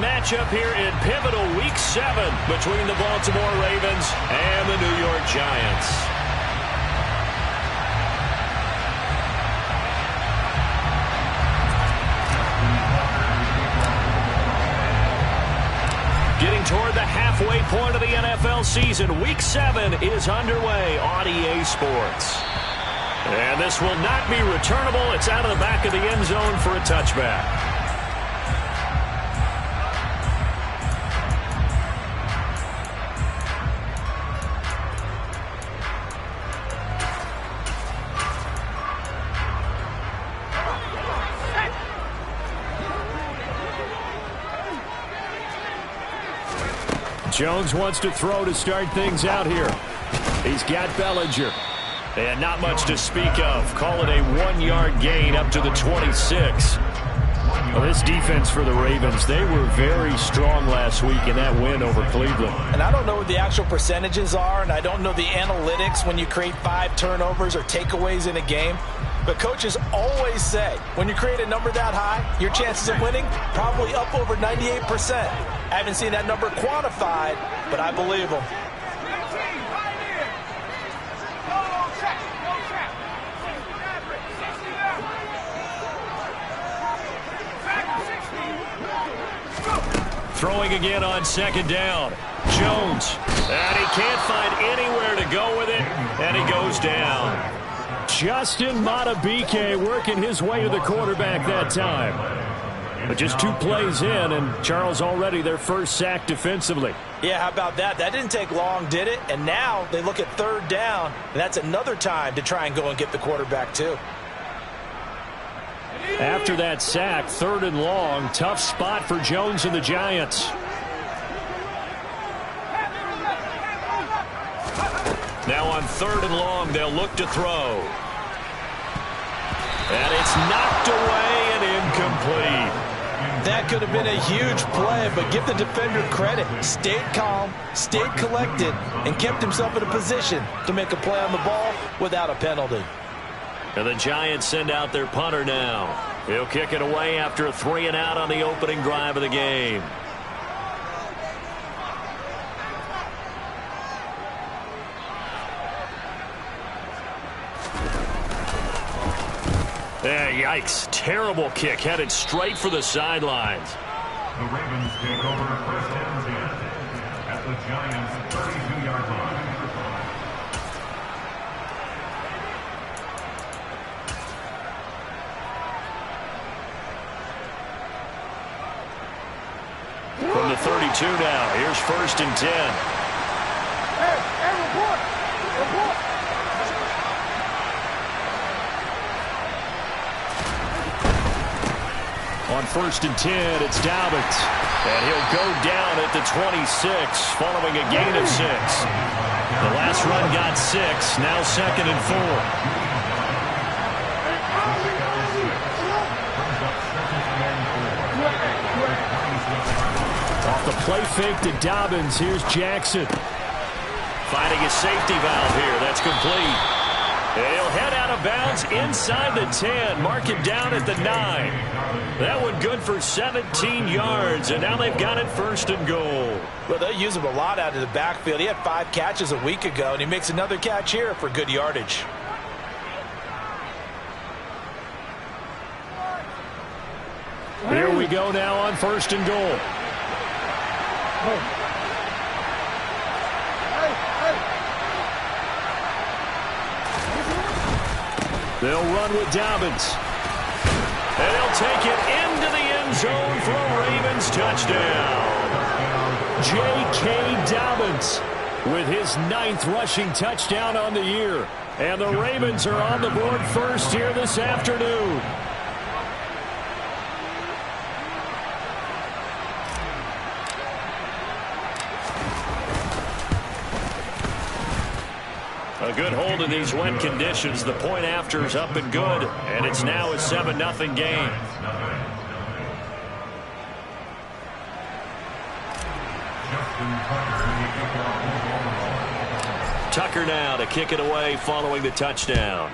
matchup here in pivotal Week 7 between the Baltimore Ravens and the New York Giants. Getting toward the halfway point of the NFL season, Week 7 is underway on EA Sports. And this will not be returnable. It's out of the back of the end zone for a touchback. Jones wants to throw to start things out here. He's got Bellinger. And not much to speak of. Call it a 1-yard gain up to the 26. Well, this defense for the Ravens, they were very strong last week in that win over Cleveland. And I don't know what the actual percentages are, and I don't know the analytics when you create 5 turnovers or takeaways in a game. But coaches always say, when you create a number that high, your chances of winning probably up over 98%. I haven't seen that number quantified, but I believe them. Throwing again on second down. Jones. And he can't find anywhere to go with it, and he goes down. Justin Madubuike working his way to the quarterback that time. But just 2 plays in, and Charles already their first sack defensively. Yeah, how about that? That didn't take long, did it? And now they look at third down, and that's another time to try and go and get the quarterback too. After that sack, 3rd and long, tough spot for Jones and the Giants. Now on 3rd and long, they'll look to throw. And it's knocked away and incomplete. That could have been a huge play, but give the defender credit. Stayed calm, stayed collected, and kept himself in a position to make a play on the ball without a penalty. And the Giants send out their punter now. He'll kick it away after a 3-and-out on the opening drive of the game. Yikes. Terrible kick headed straight for the sidelines. The Ravens take over 1st and 10 at the Giants' 32-yard line. From the 32 now, here's 1st and 10. Hey, report! Report! On 1st and 10, it's Dobbins. And he'll go down at the 26, following a gain of 6. The last run got 6, now 2nd and 4. Off the play fake to Dobbins. Here's Jackson. Finding a safety valve here. That's complete. And he'll head out of bounds inside the 10. Mark it down at the 9. That one good for 17 yards. And now they've got it 1st and goal. Well, they use him a lot out of the backfield. He had 5 catches a week ago, and he makes another catch here for good yardage. Here we go now on 1st and goal. They'll run with Dobbins. And he'll take it into the end zone for a Ravens touchdown. J.K. Dobbins with his 9th rushing touchdown on the year. And the Ravens are on the board first here this afternoon. A good hold in these wet conditions. The point after is up and good, and it's now a 7-0 game. Tucker now to kick it away following the touchdown.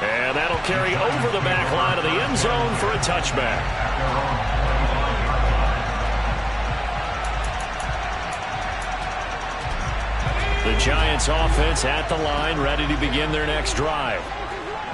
And that'll carry over the back line of the end zone for a touchback. The Giants offense at the line, ready to begin their next drive.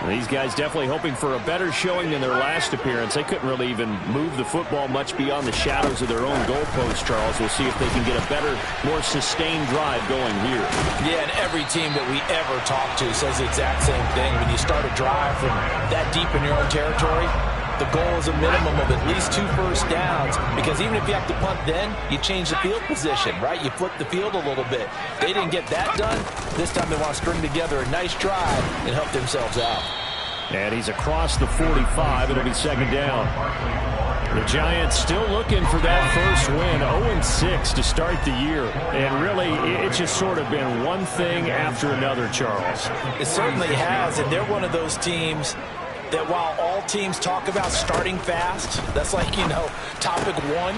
These guys definitely hoping for a better showing than their last appearance. They couldn't really even move the football much beyond the shadows of their own goalpost, Charles. We'll see if they can get a better, more sustained drive going here. Yeah, and every team that we ever talk to says the exact same thing. When you start a drive from that deep in your own territory, the goal is a minimum of at least 2 first downs, because even if you have to punt then, you change the field position, right? You flip the field a little bit. They didn't get that done. This time they want to string together a nice drive and help themselves out. And he's across the 45. It'll be second down. The Giants still looking for that first win, 0-6 to start the year. And really, it's just sort of been one thing after another, Charles. It certainly has, and they're one of those teams that while all teams talk about starting fast, that's like, topic one,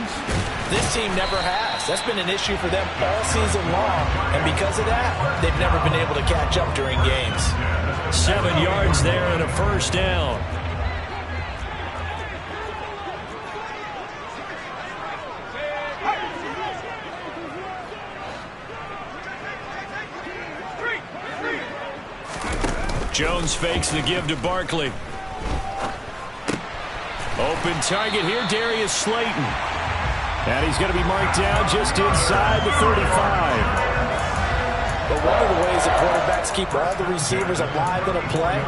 this team never has. That's been an issue for them all season long, and because of that, they've never been able to catch up during games. 7 yards there and a first down. Jones fakes the give to Barkley. Open target here, Darius Slayton. And he's going to be marked down just inside the 35. But one of the ways that quarterbacks keep all the receivers alive in a play,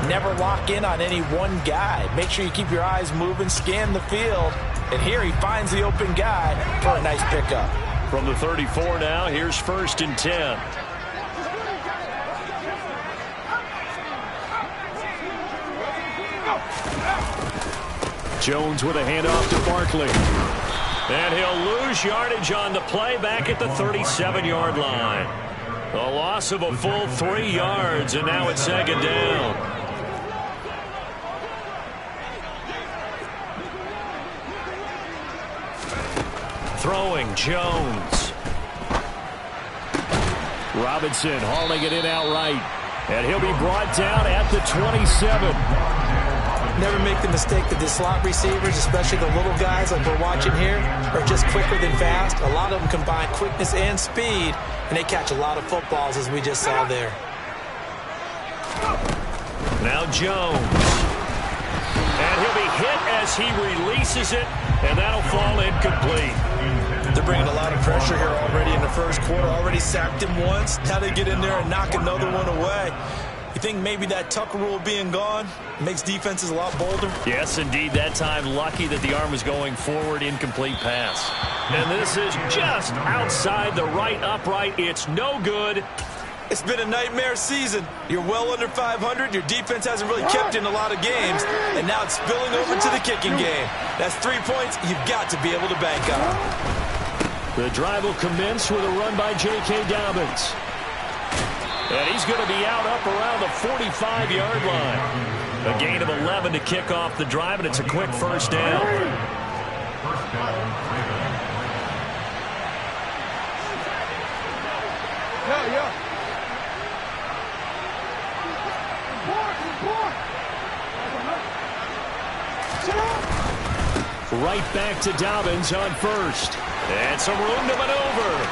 never lock in on any one guy. Make sure you keep your eyes moving, scan the field. And here he finds the open guy for a nice pickup. From the 34 now, here's 1st and 10. Jones with a handoff to Barkley. And he'll lose yardage on the play back at the 37-yard line. A loss of a full 3 yards, and now it's second down. Throwing, Jones. Robinson hauling it in outright. And he'll be brought down at the 27. Never make the mistake that the slot receivers, especially the little guys like we're watching here, are just quicker than fast. A lot of them combine quickness and speed, and they catch a lot of footballs, as we just saw there. Now Jones. And he'll be hit as he releases it, and that'll fall incomplete. They're bringing a lot of pressure here already in the first quarter. Already sacked him once. Now they get in there and knock another one away. You think maybe that Tucker rule being gone makes defenses a lot bolder? Yes, indeed. That time, lucky that the arm was going forward, incomplete pass. And this is just outside the right upright. It's no good. It's been a nightmare season. You're well under 500. Your defense hasn't really kept in a lot of games. And now it's spilling over to the kicking game. That's 3 points you've got to be able to bank on. The drive will commence with a run by J.K. Dobbins. And he's going to be out up around the 45-yard line. A gain of 11 to kick off the drive, and it's a quick first down. Right back to Dobbins on first. And some room to maneuver.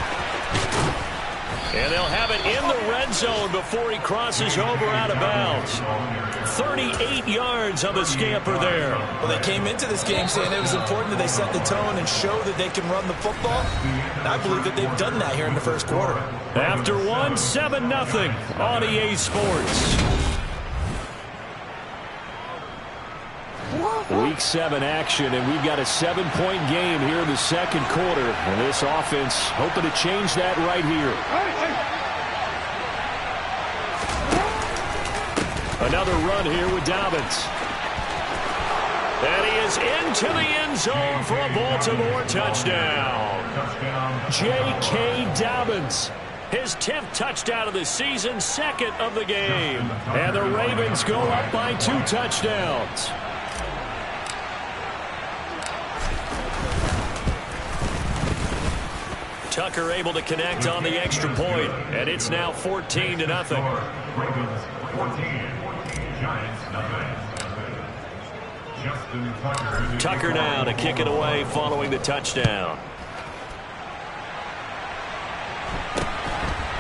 And they'll have it in the red zone before he crosses over out of bounds. 38 yards on the scamper there. Well, they came into this game saying it was important that they set the tone and show that they can run the football. And I believe that they've done that here in the first quarter. After one, 7-0 on EA Sports. Week 7 action, and we've got a 7-point game here in the second quarter. And this offense hoping to change that right here. Another run here with Dobbins. And he is into the end zone for a Baltimore touchdown. J.K. Dobbins. His 10th touchdown of the season, 2nd of the game. And the Ravens go up by 2 touchdowns. Tucker able to connect on the extra point, and it's now 14-0. Ravens 14, Giants 0. Tucker now to kick it away following the touchdown.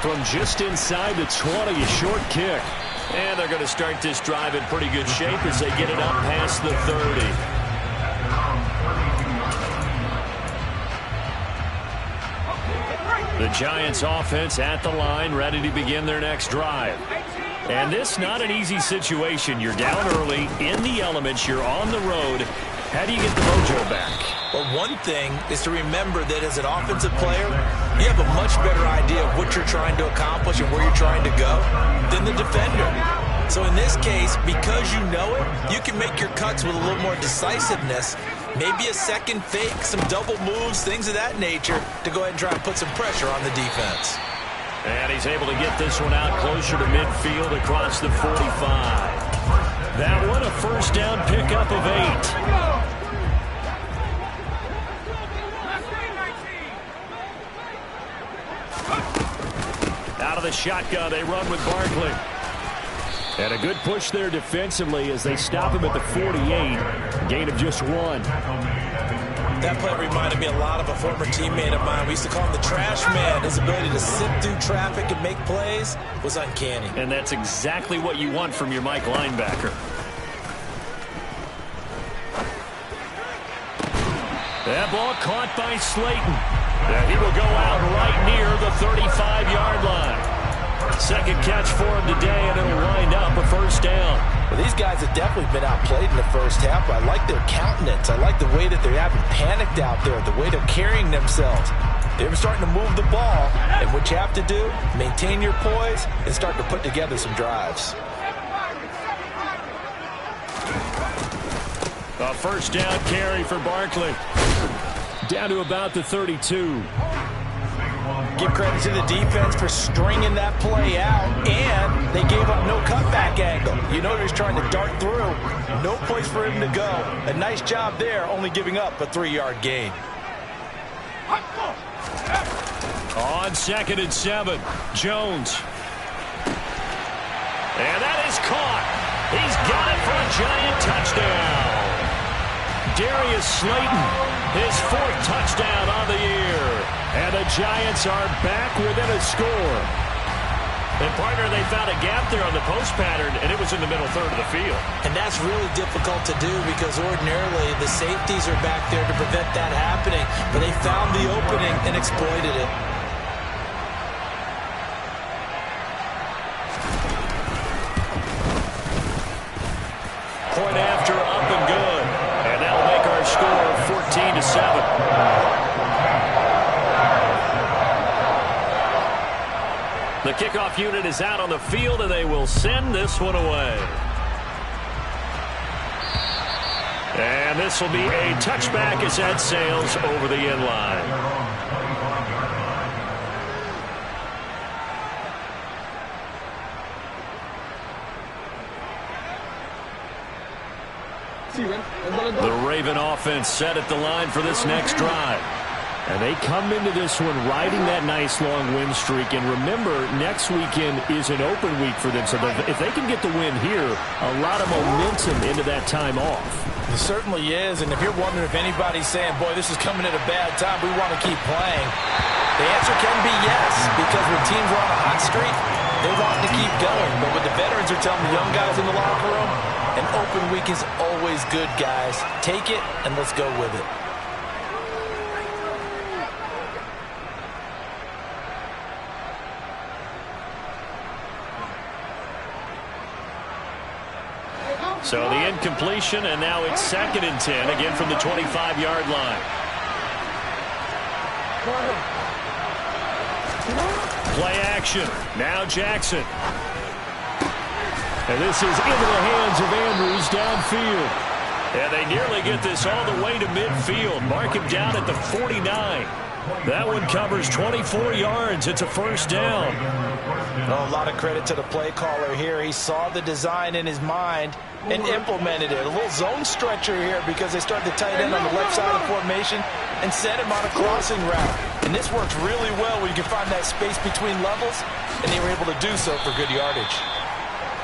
From just inside the 20, a short kick. And they're going to start this drive in pretty good shape as they get it up past the 30. The Giants offense at the line, ready to begin their next drive. And this not an easy situation. You're down early, in the elements, you're on the road. How do you get the mojo back? Well, one thing is to remember that as an offensive player, you have a much better idea of what you're trying to accomplish and where you're trying to go than the defender. So in this case, because you know it, you can make your cuts with a little more decisiveness. Maybe a second fake, some double moves, things of that nature to go ahead and try and put some pressure on the defense. And he's able to get this one out closer to midfield across the 45. That one a first down pickup of 8. Out of the shotgun, they run with Barkley. And a good push there defensively as they stop him at the 48. Gain of just 1. That play reminded me a lot of a former teammate of mine. We used to call him the trash man. His ability to sift through traffic and make plays was uncanny. And that's exactly what you want from your Mike linebacker. That ball caught by Slayton. And he will go out right near the 35-yard line. Second catch for him today, and it'll wind up a first down. Well, these guys have definitely been outplayed in the first half, but I like their countenance. I like the way that they haven't panicked out there, the way they're carrying themselves. They're starting to move the ball, and what you have to do, maintain your poise and start to put together some drives. A first down carry for Barkley. Down to about the 32. Give credit to the defense for stringing that play out, and they gave up no cutback angle. You know they're trying to dart through. No place for him to go. A nice job there, only giving up a 3-yard gain. On 2nd and 7, Jones. And that is caught. He's got it for a Giant touchdown. Darius Slayton, his 4th touchdown on the year. And the Giants are back within a score. And, partner, they found a gap there on the post pattern, and it was in the middle third of the field. And that's really difficult to do because ordinarily the safeties are back there to prevent that happening. But they found the opening and exploited it. Point after, up and good. And that'll make our score 14-7. The kickoff unit is out on the field, and they will send this one away. And this will be a touchback as that sails over the end line. The Raven offense set at the line for this next drive. And they come into this one riding that nice long win streak. And remember, next weekend is an open week for them. So if they can get the win here, a lot of momentum into that time off. It certainly is. And if you're wondering if anybody's saying, boy, this is coming at a bad time, we want to keep playing, the answer can be yes. Because when teams are on a hot streak, they want to keep going. But what the veterans are telling the young guys in the locker room, an open week is always good, guys. Take it and let's go with it. So the incompletion, and now it's 2nd and 10, again from the 25-yard line. Play action. Now Jackson. And this is into the hands of Andrews downfield. And they nearly get this all the way to midfield. Mark him down at the 49. That one covers 24 yards. It's a first down. Oh, a lot of credit to the play caller here. He saw the design in his mind and implemented it. A little zone stretcher here because they started the tight end on the left side of the formation and sent him on a crossing route. And this works really well when you can find that space between levels, and they were able to do so for good yardage.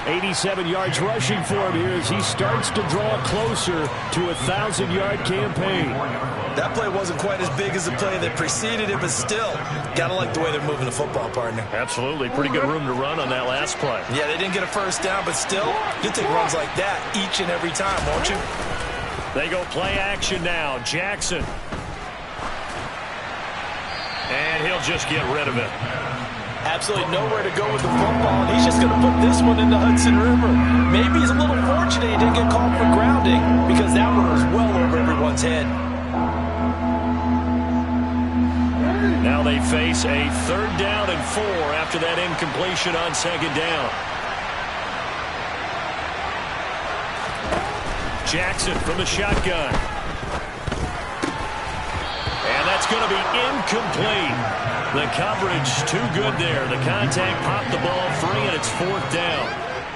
87 yards rushing for him here as he starts to draw closer to a 1,000-yard campaign. That play wasn't quite as big as the play that preceded it, but still, gotta like the way they're moving the football, partner. Absolutely. Pretty good room to run on that last play. Yeah, they didn't get a first down, but still, you'll take runs like that each and every time, won't you? They go play action now. Jackson. And he'll just get rid of it. Absolutely nowhere to go with the football. He's just going to put this one in the Hudson River. Maybe he's a little fortunate he didn't get called for grounding because that one was well over everyone's head. Now they face a 3rd down and 4 after that incompletion on 2nd down. Jackson from the shotgun. And that's going to be incomplete. The coverage too good there. The contact popped the ball free, and it's 4th down.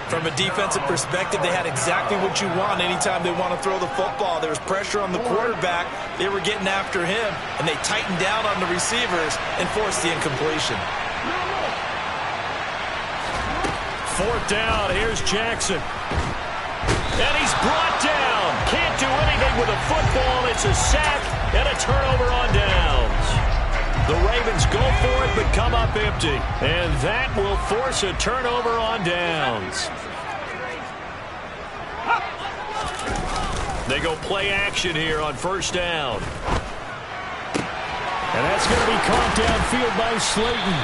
From a defensive perspective, they had exactly what you want anytime they want to throw the football. There was pressure on the quarterback. They were getting after him, and they tightened down on the receivers and forced the incompletion. 4th down. Here's Jackson. And he's brought down. Can't do anything with a football. It's a sack and a turnover on downs. The Ravens go for it but come up empty. And that will force a turnover on downs. They go play action here on 1st down. And that's going to be caught downfield by Slayton.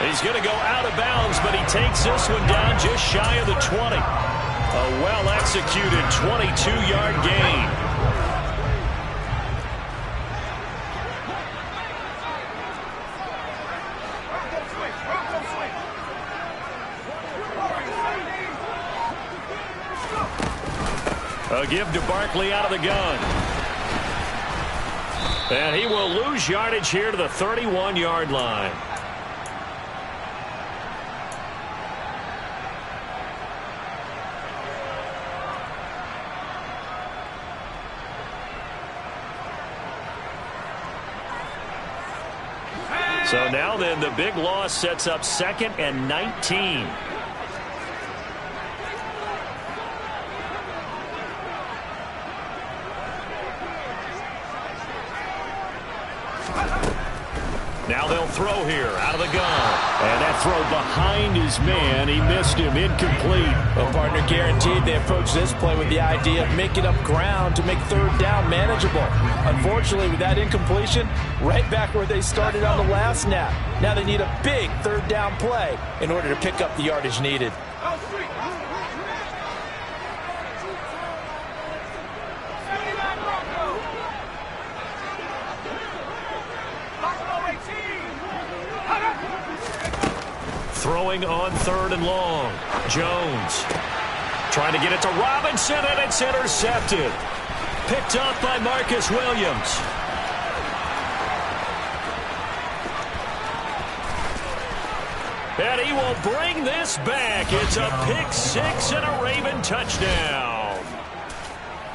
He's going to go out of bounds, but he takes this one down just shy of the 20. A well-executed 22-yard gain. A give to Barkley out of the gun. And he will lose yardage here to the 31-yard line. So now then, the big loss sets up 2nd and 19. Now they'll throw here out of the gun. And that throw behind his man. He missed him. Incomplete. Well, partner, guaranteed they approach this play with the idea of making up ground to make 3rd down manageable. Unfortunately, with that incompletion, right back where they started on the last snap. Now they need a big 3rd down play in order to pick up the yardage needed. Throwing on 3rd and long. Jones trying to get it to Robinson, and it's intercepted. Picked up by Marcus Williams. And he will bring this back. It's a pick 6 and a Raven touchdown.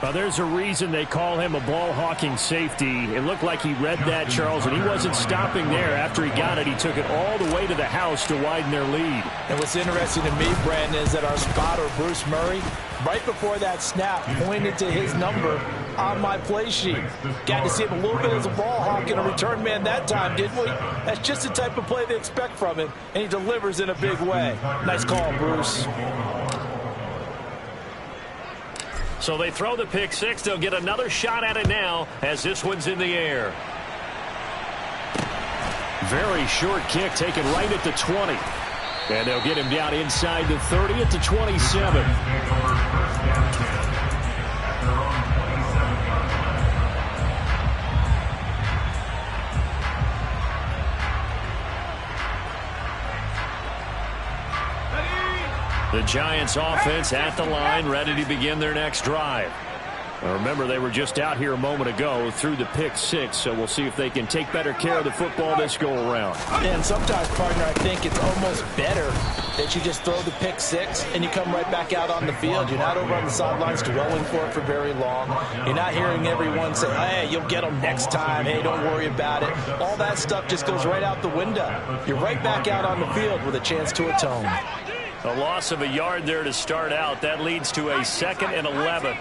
Well, there's a reason they call him a ball-hawking safety. It looked like he read that, Charles, and he wasn't stopping there. After he got it, he took it all the way to the house to widen their lead. And what's interesting to me, Brandon, is that our spotter, Bruce Murray, right before that snap, pointed to his number on my play sheet. Got to see him a little bit as a ball hawk and a return man that time, didn't we? That's just the type of play they expect from him, and he delivers in a big way. Nice call, Bruce. So they throw the pick 6. They'll get another shot at it now as this one's in the air. Very short kick taken right at the 20. And they'll get him down inside the 30 at the 27. The Giants offense at the line, ready to begin their next drive. Now remember, they were just out here a moment ago through the pick 6, so we'll see if they can take better care of the football this go around. And sometimes, partner, I think it's almost better that you just throw the pick 6 and you come right back out on the field. You're not over on the sidelines dwelling for it for very long. You're not hearing everyone say, hey, you'll get them next time. Hey, don't worry about it. All that stuff just goes right out the window. You're right back out on the field with a chance to atone. A loss of a yard there to start out. That leads to a 2nd and 11.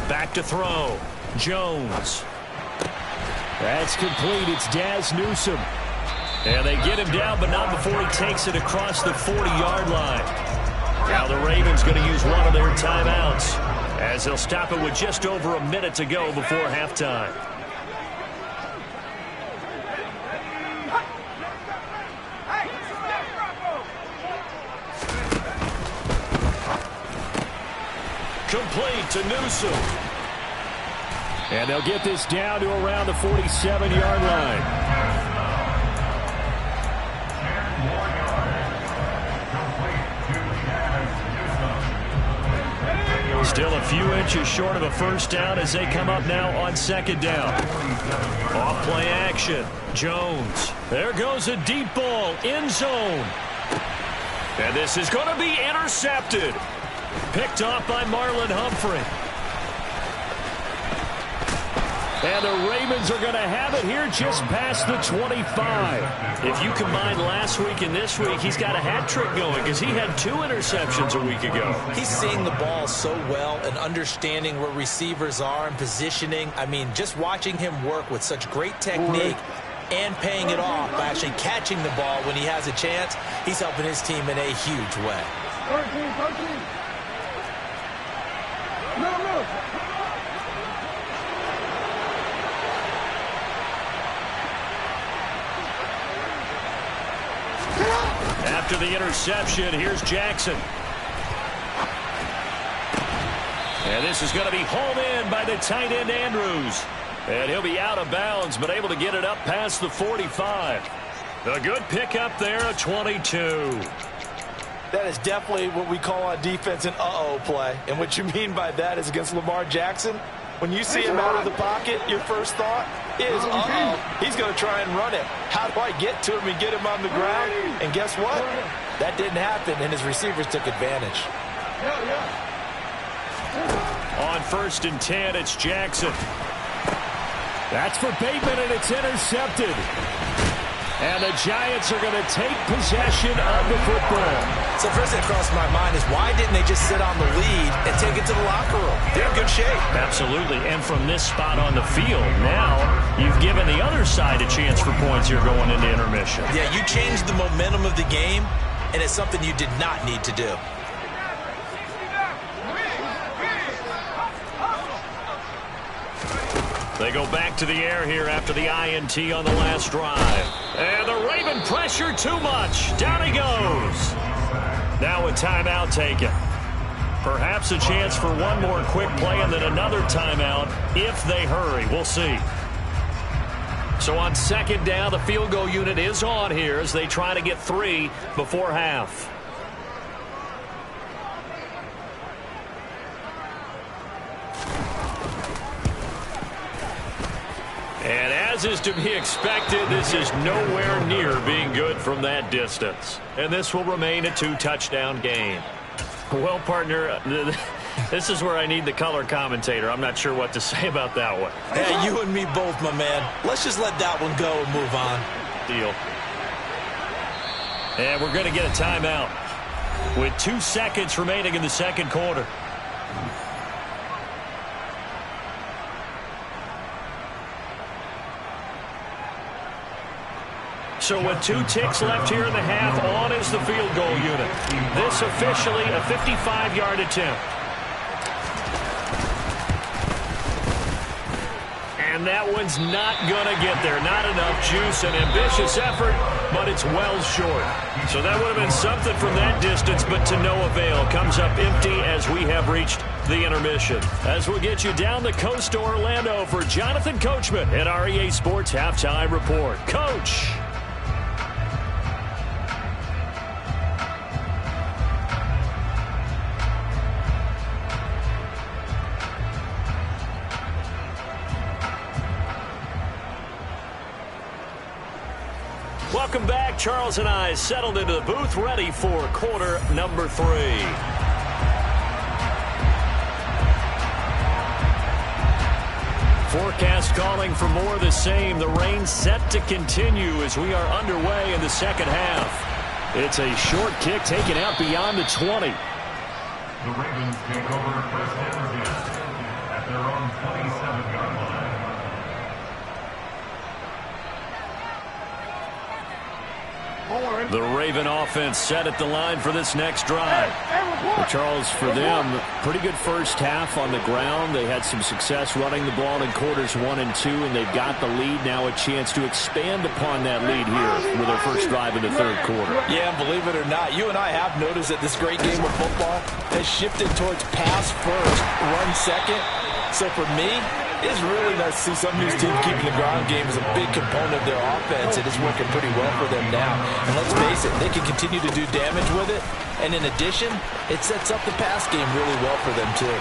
Back to throw. Jones. That's complete. It's Daz Newsome. And they get him down, but not before he takes it across the 40-yard line. Now the Ravens going to use one of their timeouts, as they'll stop it with just over a minute to go before halftime. Complete to Newsome. And they'll get this down to around the 47-yard line. Still a few inches short of a first down as they come up now on 2nd down. Off play action. Jones. There goes a deep ball. End zone. And this is going to be intercepted. Picked off by Marlon Humphrey. And the Ravens are going to have it here just past the 25. If you combine last week and this week, he's got a hat trick going because he had 2 interceptions a week ago. He's seeing the ball so well and understanding where receivers are and positioning. I mean, just watching him work with such great technique and paying it off by actually catching the ball when he has a chance, he's helping his team in a huge way. 13. No. After the interception, here's Jackson. And this is going to be hauled in by the tight end Andrews. And he'll be out of bounds, but able to get it up past the 45. A good pickup there, a 22. That is definitely what we call on defense an uh-oh play. And what you mean by that is against Lamar Jackson, when you see him out of the pocket, your first thought is, uh-oh, he's going to try and run it. How do I get to him and get him on the ground? And guess what? That didn't happen, and his receivers took advantage. On 1st and 10, it's Jackson. That's for Bateman, and it's intercepted. And the Giants are going to take possession of the football. So first thing that crossed my mind is why didn't they just sit on the lead and take it to the locker room? They're in good shape. Absolutely. And from this spot on the field, now you've given the other side a chance for points here going into intermission. Yeah, you changed the momentum of the game, and it's something you did not need to do. They go back to the air here after the INT on the last drive. And the Raven pressure too much. Down he goes. Now a timeout taken. Perhaps a chance for one more quick play and then another timeout if they hurry. We'll see. So on 2nd down, the field goal unit is on here as they try to get 3 before half. And as is to be expected, this is nowhere near being good from that distance. And this will remain a 2-touchdown game. Well, partner, this is where I need the color commentator. I'm not sure what to say about that one. Yeah, you and me both, my man. Let's just let that one go and move on. Deal. And we're going to get a timeout with 2 seconds remaining in the 2nd quarter. So with 2 ticks left here in the half, on is the field goal unit. This officially a 55-yard attempt. And that one's not going to get there. Not enough juice, an ambitious effort, but it's well short. So that would have been something from that distance, but to no avail. Comes up empty as we have reached the intermission. As we'll get you down the coast to Orlando for Jonathan Coachman at our EA Sports Halftime Report. Coach. Welcome back. Charles and I settled into the booth, ready for quarter number 3. Forecast calling for more of the same. The rain set to continue as we are underway in the second half. It's a short kick taken out beyond the 20. The Ravens take over first down again at their own 27-yard line. The Raven offense set at the line for this next drive. Well, Charles, for them, pretty good first half on the ground. They had some success running the ball in quarters 1 and 2, and they've got the lead. Now a chance to expand upon that lead here with their first drive in the third quarter. Yeah, and believe it or not, you and I have noticed that this great game of football has shifted towards pass first, run second. So for me, it's really nice to see some of these teams keeping the ground game as a big component of their offense, and it's working pretty well for them now. And let's face it, they can continue to do damage with it. And in addition, it sets up the pass game really well for them, too.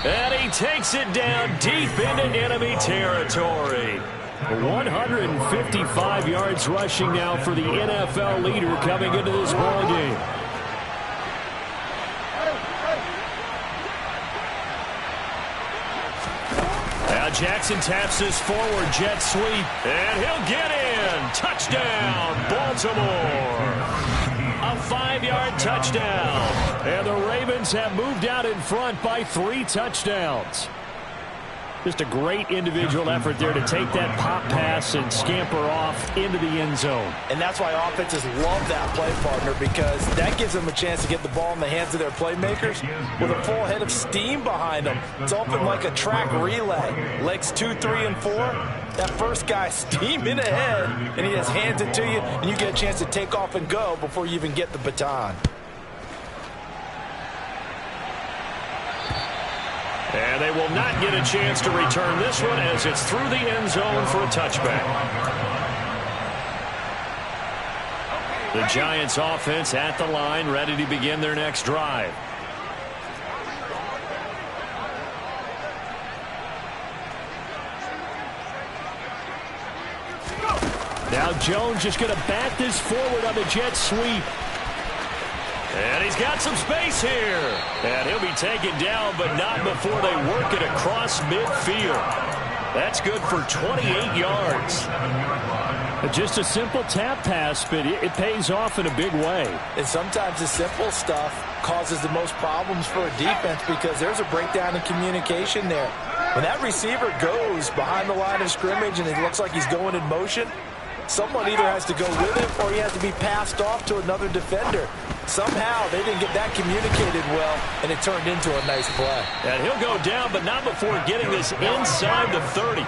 And he takes it down deep into enemy territory. 155 yards rushing now for the NFL leader coming into this ballgame. Jackson taps this forward jet sweep, and he'll get in. Touchdown, Baltimore. A 5-yard touchdown. And the Ravens have moved out in front by 3 touchdowns. Just a great individual effort there to take that pop pass and scamper off into the end zone. And that's why offenses love that play, partner, because that gives them a chance to get the ball in the hands of their playmakers with a full head of steam behind them. It's often like a track relay. Legs 2, 3, and 4. That first guy steaming ahead, and he just hands it to you, and you get a chance to take off and go before you even get the baton. And they will not get a chance to return this one as it's through the end zone for a touchback. The Giants offense at the line, ready to begin their next drive. Now Jones just going to bat this forward on the jet sweep. And he's got some space here. And he'll be taken down, but not before they work it across midfield. That's good for 28 yards. Just a simple tap pass, but it pays off in a big way. And sometimes the simple stuff causes the most problems for a defense because there's a breakdown in communication there. When that receiver goes behind the line of scrimmage and it looks like he's going in motion, someone either has to go with him or he has to be passed off to another defender. Somehow they didn't get that communicated well, and it turned into a nice play. And he'll go down, but not before getting this inside the 30.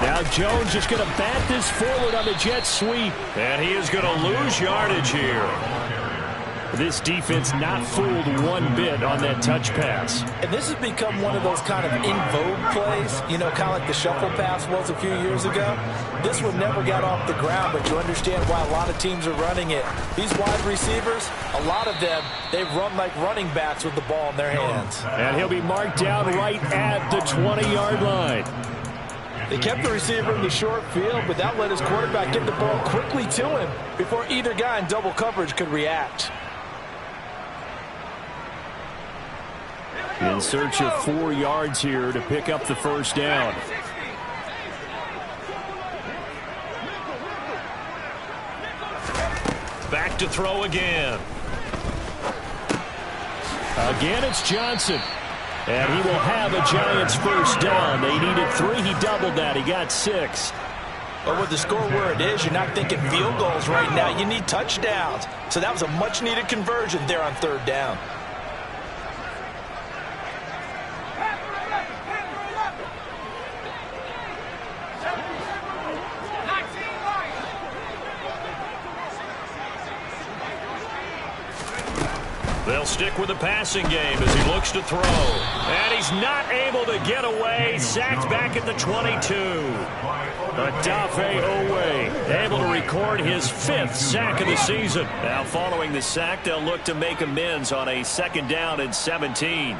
Now Jones just going to bat this forward on the jet sweep. And he is going to lose yardage here. This defense not fooled one bit on that touch pass. And this has become one of those kind of in vogue plays, you know, kind of like the shuffle pass was a few years ago. This one never got off the ground, but you understand why a lot of teams are running it. These wide receivers, a lot of them, they run like running backs with the ball in their hands. And he'll be marked down right at the 20-yard line. They kept the receiver in the short field, but that let his quarterback get the ball quickly to him before either guy in double coverage could react. In search of 4 yards here to pick up the first down. Back to throw again. Again, it's Johnson. And he will have a Giants first down. They needed 3. He doubled that. He got 6. But with the score where it is, you're not thinking field goals right now. You need touchdowns. So that was a much-needed conversion there on third down. They'll stick with the passing game as he looks to throw. And he's not able to get away. Sacked back at the 22. Odafe Owe able to record his 5th sack of the season. Now following the sack, they'll look to make amends on a 2nd down and 17.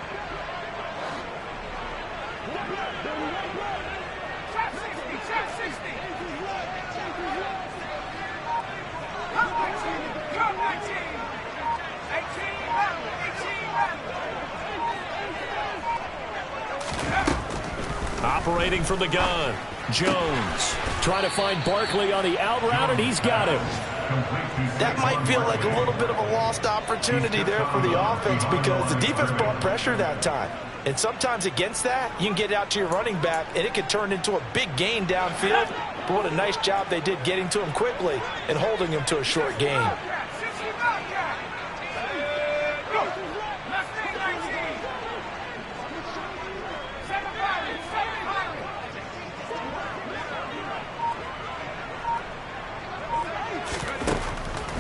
Operating from the gun, Jones trying to find Barkley on the out route, and he's got him. That might feel like a little bit of a lost opportunity there for the offense because the defense brought pressure that time. And sometimes against that, you can get out to your running back, and it could turn into a big gain downfield. But what a nice job they did getting to him quickly and holding him to a short gain.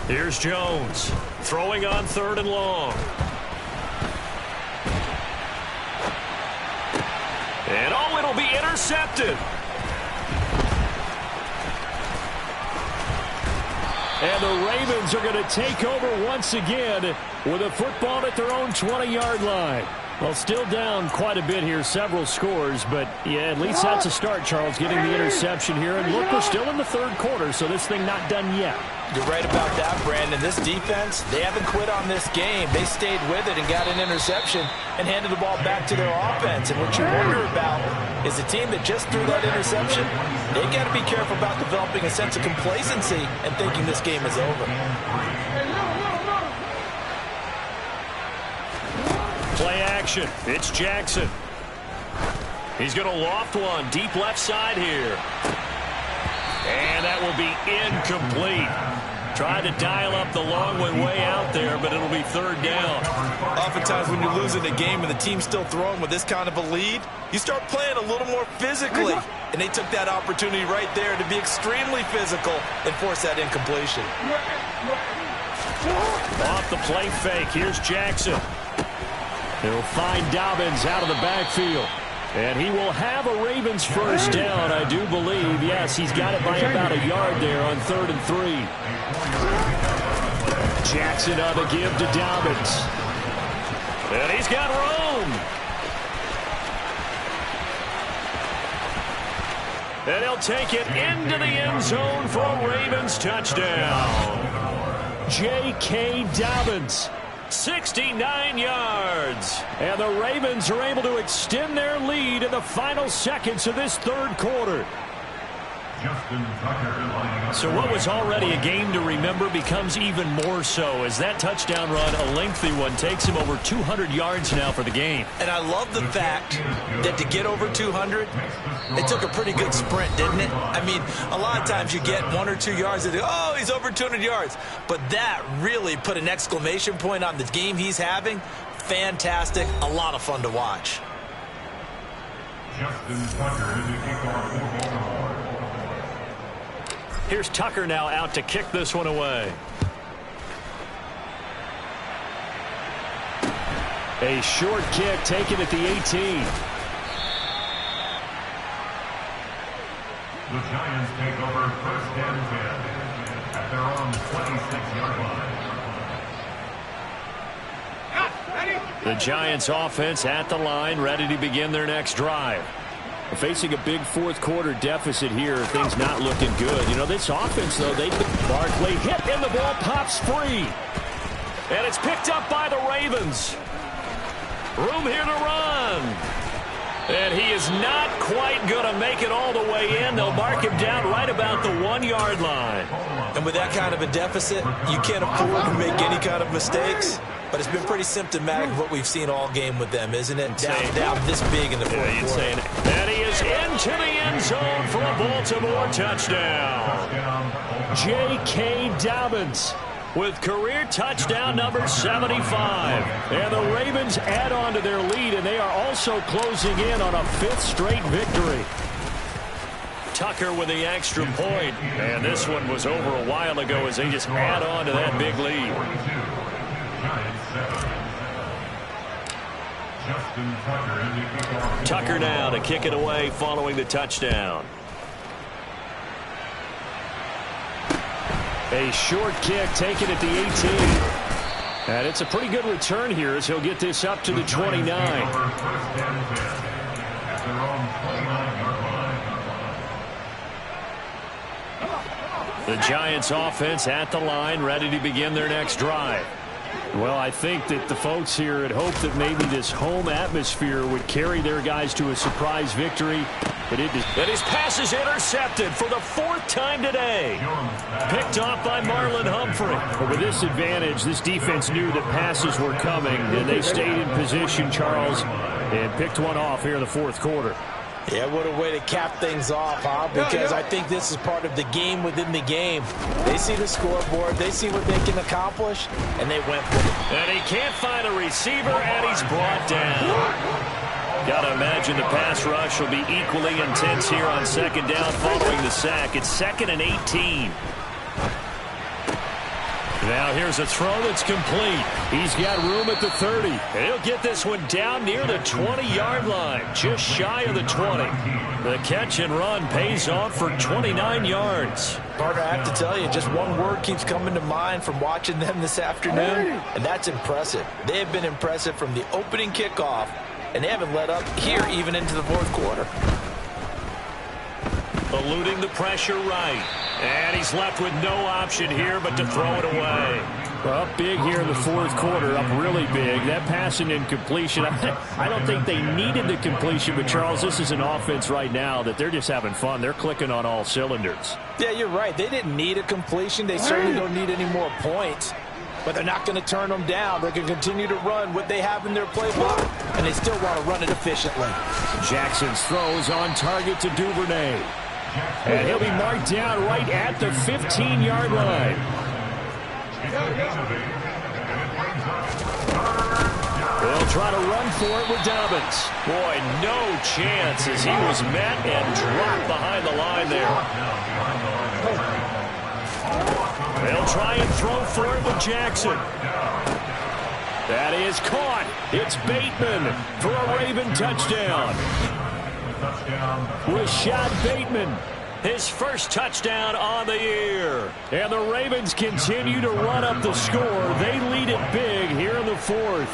Here's Jones, throwing on 3rd and long. And oh, it'll be intercepted. And the Ravens are going to take over once again with a football at their own 20-yard line. Well, still down quite a bit here, several scores, but yeah, at least that's a start, Charles, getting the interception here. And look, we're still in the 3rd quarter, so this thing not done yet. You're right about that, Brandon. This defense, they haven't quit on this game. They stayed with it and got an interception and handed the ball back to their offense. And what you wonder about is the team that just threw that interception, they got to be careful about developing a sense of complacency and thinking this game is over. Play action. It's Jackson. He's going to loft one deep left side here. And that will be incomplete. Tried to dial up the long one way out there, but it'll be 3rd down. Oftentimes when you're losing a game and the team's still throwing with this kind of a lead, you start playing a little more physically. And they took that opportunity right there to be extremely physical and force that incompletion. Off the play fake. Here's Jackson. He'll find Dobbins out of the backfield. And he will have a Ravens first down, I do believe. Yes, he's got it by about a yard there on 3rd and 3. Jackson on the give to Dobbins. And he's got room. And he'll take it into the end zone for a Ravens touchdown. J.K. Dobbins. 69 yards. And the Ravens are able to extend their lead in the final seconds of this 3rd quarter. So what was already a game to remember becomes even more so as that touchdown run, a lengthy one, takes him over 200 yards now for the game. And I love the fact that to get over 200, it took a pretty good sprint, didn't it? I mean, a lot of times you get 1 or 2 yards and oh, he's over 200 yards. But that really put an exclamation point on the game he's having. Fantastic. A lot of fun to watch. Here's Tucker now out to kick this one away. A short kick taken at the 18. The Giants take over 1st and 10 at their own 26-yard line. The Giants offense at the line, ready to begin their next drive. Facing a big 4th quarter deficit here, things not looking good. You know, this offense, though, Barkley hit and the ball pops free. And it's picked up by the Ravens. Room here to run. And he is not quite going to make it all the way in. They'll mark him down right about the 1-yard line. And with that kind of a deficit, you can't afford to make any kind of mistakes. But it's been pretty symptomatic of what we've seen all game with them, isn't it? Down this big in the 4th quarter. And he is into the end zone for a Baltimore touchdown. J.K. Dobbins with career touchdown number 75. And the Ravens add on to their lead, and they are also closing in on a 5th straight victory. Tucker with the extra point. And this one was over a while ago as they just add on to that big lead. Tucker now to kick it away following the touchdown. A short kick taken at the 18. And it's a pretty good return here as he'll get this up to the 29. The Giants offense at the line, ready to begin their next drive. Well, I think that the folks here had hoped that maybe this home atmosphere would carry their guys to a surprise victory. But it did. And his pass is intercepted for the 4th time today. Picked off by Marlon Humphrey. But with this advantage, this defense knew that passes were coming, and they stayed in position, Charles, and picked one off here in the 4th quarter. Yeah, what a way to cap things off, huh? Because I think this is part of the game within the game. They see the scoreboard, they see what they can accomplish, and they went for it. And he can't find a receiver, and he's brought down. Got to imagine the pass rush will be equally intense here on 2nd down following the sack. It's 2nd and 18. Now here's a throw that's complete. He's got room at the 30. And he'll get this one down near the 20-yard line, just shy of the 20. The catch and run pays off for 29 yards. Partner, I have to tell you, just one word keeps coming to mind from watching them this afternoon, and that's impressive. They have been impressive from the opening kickoff, and they haven't let up here even into the 4th quarter. Eluding the pressure right. And he's left with no option here but to throw it away. Well, up big here in the 4th quarter, up really big. That passing incompletion, I don't think they needed the completion, but Charles, this is an offense right now that they're just having fun. They're clicking on all cylinders. Yeah, you're right. They didn't need a completion. They certainly don't need any more points. But they're not going to turn them down. They're going to continue to run what they have in their playbook, and they still want to run it efficiently. Jackson's throw is on target to Duvernay. And he'll be marked down right at the 15-yard line. They'll try to run for it with Dobbins. Boy, no chance as he was met and dropped behind the line there. They'll try and throw for it with Jackson. That is caught. It's Bateman for a Raven touchdown. Rashad Bateman, his first touchdown on the year. And the Ravens continue to run up the score. They lead it big here in the 4th.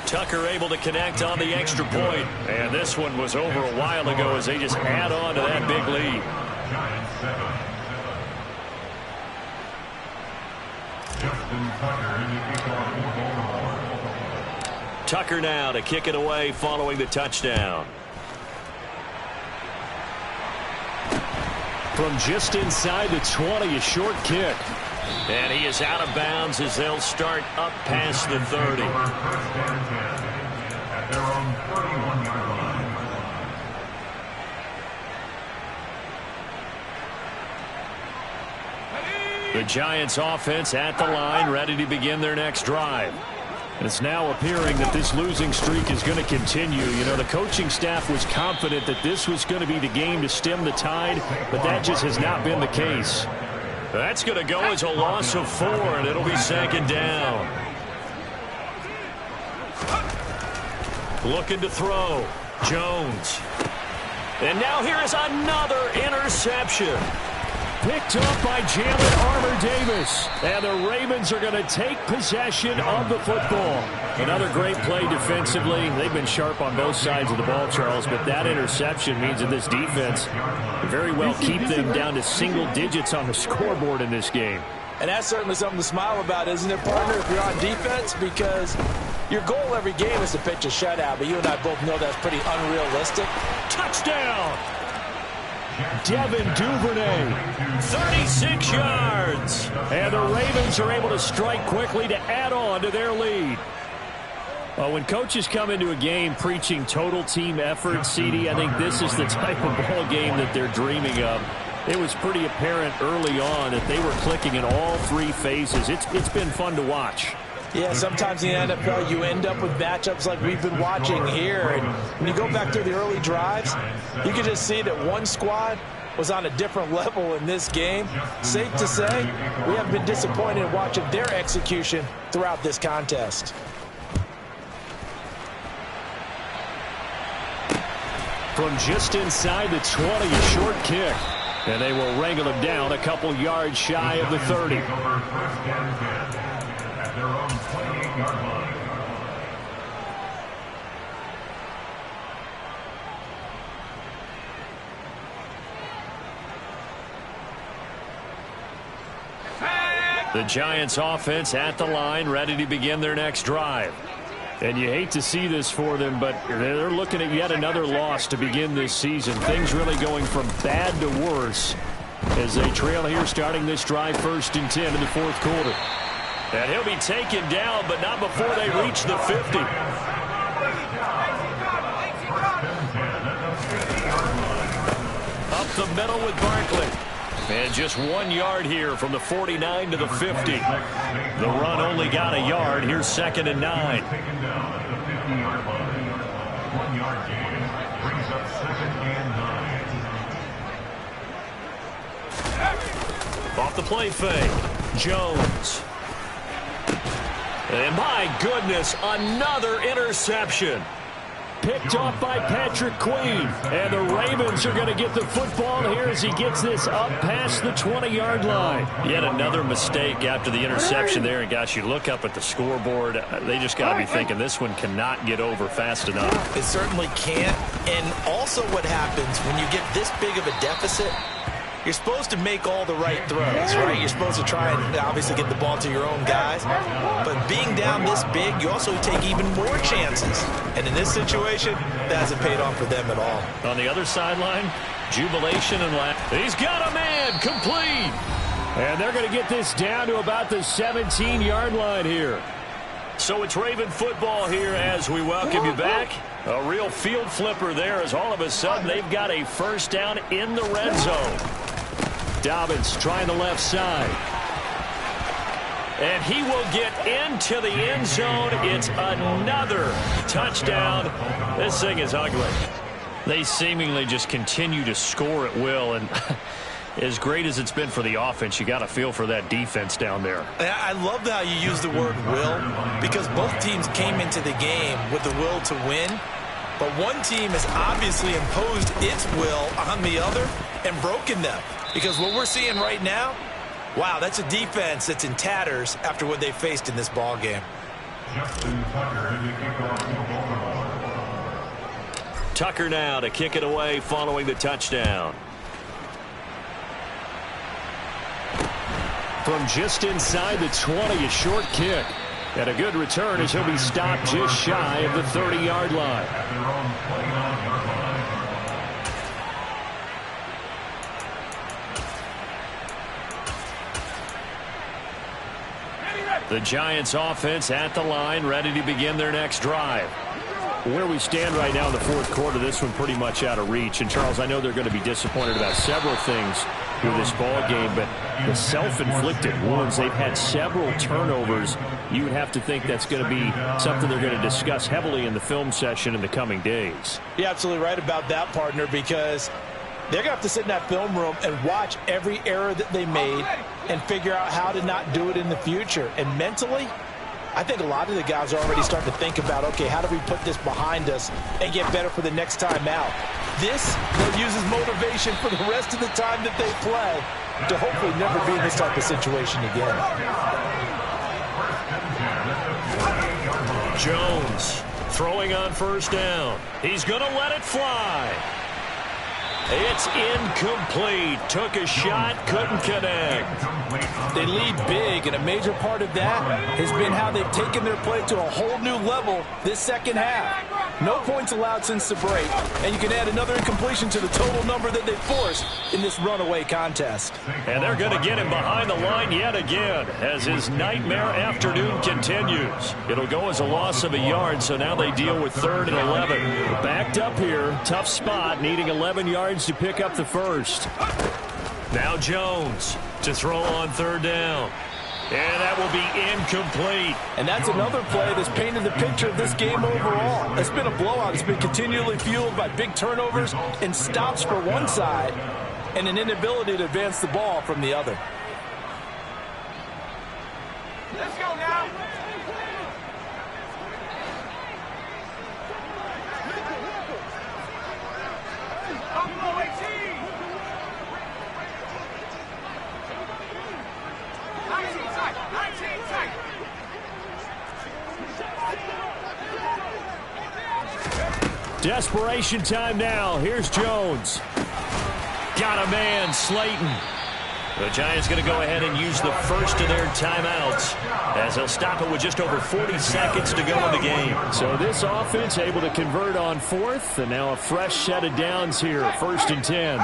Tucker able to connect on the extra point. And this one was over a while ago as they just add on to that big lead. Tucker now to kick it away following the touchdown. From just inside the 20, a short kick. And he is out of bounds as they'll start up past the 30. At their own 31-yard line. The Giants offense at the line, ready to begin their next drive. And it's now appearing that this losing streak is going to continue. You know, the coaching staff was confident that this was going to be the game to stem the tide, but that just has not been the case. That's going to go as a loss of 4, and it'll be 2nd down. Looking to throw. Jones. And now here is another interception. Picked up by Jalen Armour-Davis. And the Ravens are going to take possession of the football. Another great play defensively. They've been sharp on both sides of the ball, Charles, but that interception means that this defense very well keep them down to single digits on the scoreboard in this game. And that's certainly something to smile about, isn't it, partner, if you're on defense? Because your goal every game is to pitch a shutout, but you and I both know that's pretty unrealistic. Touchdown! Devin Duvernay, 36 yards. And the Ravens are able to strike quickly to add on to their lead. Well, when coaches come into a game preaching total team effort, CD, I think this is the type of ball game that they're dreaming of. It was pretty apparent early on that they were clicking in all 3 phases. It's been fun to watch. Yeah, sometimes in the NFL you end up with matchups like we've been watching here. And when you go back through the early drives, you can just see that one squad was on a different level in this game. Safe to say, we have been disappointed in watching their execution throughout this contest. From just inside the 20, a short kick. And they will wrangle him down a couple yards shy of the 30. At their own 28-yard line. The Giants offense at the line, ready to begin their next drive. And you hate to see this for them, but they're looking at yet another loss to begin this season. Things really going from bad to worse as they trail here starting this drive 1st and 10 in the 4th quarter. And he'll be taken down, but not before they reach the 50. Up the middle with Barkley. And just 1 yard here from the 49 to the 50. The run only got a yard. Here's 2nd and 9. Taken down at the 50-yard line. 1 yard gain brings up 2nd and 9. Off the play fake. Jones. And my goodness, another interception. Picked off by Patrick Queen. And the Ravens are going to get the football here as he gets this up past the 20-yard line. Yet another mistake after the interception there. And, gosh, you look up at the scoreboard. They just got to be thinking this one cannot get over fast enough. It certainly can't. And also what happens when you get this big of a deficit, you're supposed to make all the right throws, right? You're supposed to try and obviously get the ball to your own guys. But being down this big, you also take even more chances. And in this situation, that hasn't paid off for them at all. On the other sideline, jubilation and laugh. He's got a man, complete. And they're going to get this down to about the 17-yard line here. So it's Raven football here as we welcome you back. A real field flipper there as all of a sudden they've got a first down in the red zone. Dobbins trying the left side. And he will get into the end zone. It's another touchdown. This thing is ugly. They seemingly just continue to score at will. And as great as it's been for the offense, you got to feel for that defense down there. I love how you use the word will, because both teams came into the game with the will to win. But one team has obviously imposed its will on the other and broken them. Because what we're seeing right now, wow, that's a defense that's in tatters after what they faced in this ball game. Tucker now to kick it away following the touchdown. From just inside the 20, a short kick. And a good return as he'll be stopped just shy of the 30-yard line. The Giants offense at the line, ready to begin their next drive. Where we stand right now in the 4th quarter, this one pretty much out of reach. And, Charles, I know they're going to be disappointed about several things with this ball game, but the self-inflicted wounds, they've had several turnovers. You would have to think that's going to be something they're going to discuss heavily in the film session in the coming days. You're absolutely right about that, partner, because they're going to have to sit in that film room and watch every error that they made and figure out how to not do it in the future. And mentally, I think a lot of the guys are already starting to think about, okay, how do we put this behind us and get better for the next time out? This, they'll use as motivation for the rest of the time that they play to hopefully never be in this type of situation again. Jones throwing on first down. He's going to let it fly. It's incomplete. Took a shot, couldn't connect. They lead big, and a major part of that has been how they've taken their play to a whole new level this second half. No points allowed since the break, and you can add another incompletion to the total number that they forced in this runaway contest. And they're going to get him behind the line yet again as his nightmare afternoon continues. It'll go as a loss of a yard, so now they deal with 3rd and 11. Backed up here, tough spot, needing 11 yards to pick up the first. Now Jones to throw on 3rd down. And that will be incomplete. And that's another play that's painted the picture of this game overall. It's been a blowout. It's been continually fueled by big turnovers and stops for one side and an inability to advance the ball from the other. Let's go now. Desperation time now. Here's Jones. Got a man, Slayton. The Giants going to go ahead and use the first of their timeouts as they'll stop it with just over 40 seconds to go in the game. So this offense able to convert on fourth, and now a fresh set of downs here, 1st and 10.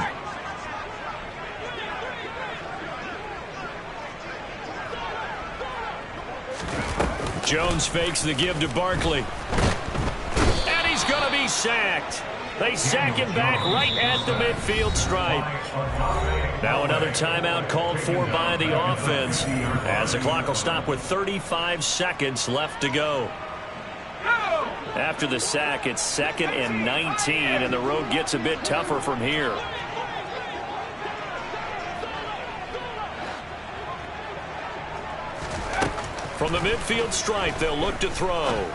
Jones fakes the give to Barkley. And he's going to be sacked. They sack him back right at the midfield stripe. Now another timeout called for by the offense as the clock will stop with 35 seconds left to go. After the sack, it's 2nd and 19, and the road gets a bit tougher from here. From the midfield stripe, they'll look to throw.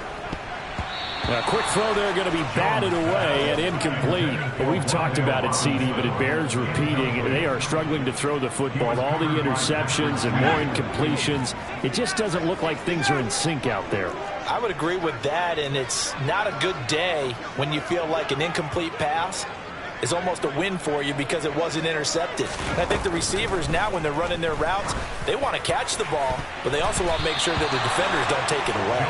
A quick throw there going to be batted away and incomplete. But we've talked about it, CD, but it bears repeating. They are struggling to throw the football. All the interceptions and more incompletions. It just doesn't look like things are in sync out there. I would agree with that, and it's not a good day when you feel like an incomplete pass is almost a win for you because it wasn't intercepted. And I think the receivers now, when they're running their routes, they want to catch the ball, but they also want to make sure that the defenders don't take it away.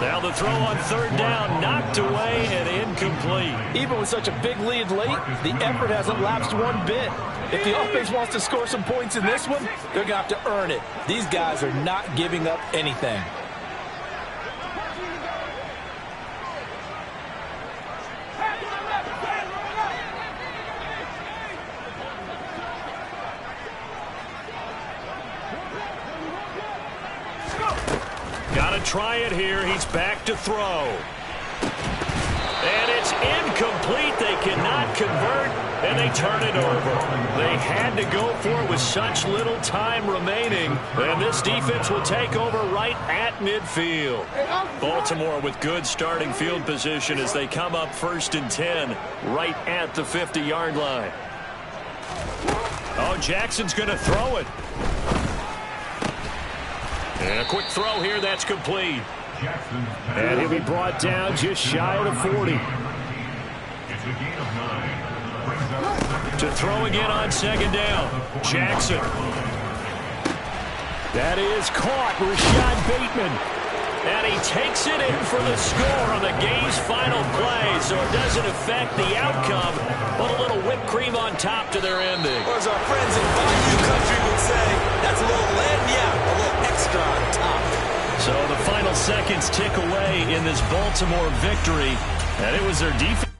Now the throw on 3rd down, knocked away and incomplete. Even with such a big lead late, the effort hasn't lapsed one bit. If the offense wants to score some points in this one, they're going to have to earn it. These guys are not giving up anything. Got to try it here. He's back to throw. And it's incomplete. They cannot convert, and they turn it over. They had to go for it with such little time remaining, and this defense will take over right at midfield. Baltimore with good starting field position as they come up 1st and 10 right at the 50-yard line. Oh, Jackson's going to throw it. And a quick throw here, that's complete. And he'll be brought down just shy of the 40. To throw again on 2nd down. Jackson. That is caught. Rashad Bateman. And he takes it in for the score on the game's final play, so it doesn't affect the outcome, but a little whipped cream on top to their ending. Or as our friends in Bayou Country would say, that's a little lagniappe, a little extra on top. So the final seconds tick away in this Baltimore victory, and it was their defense.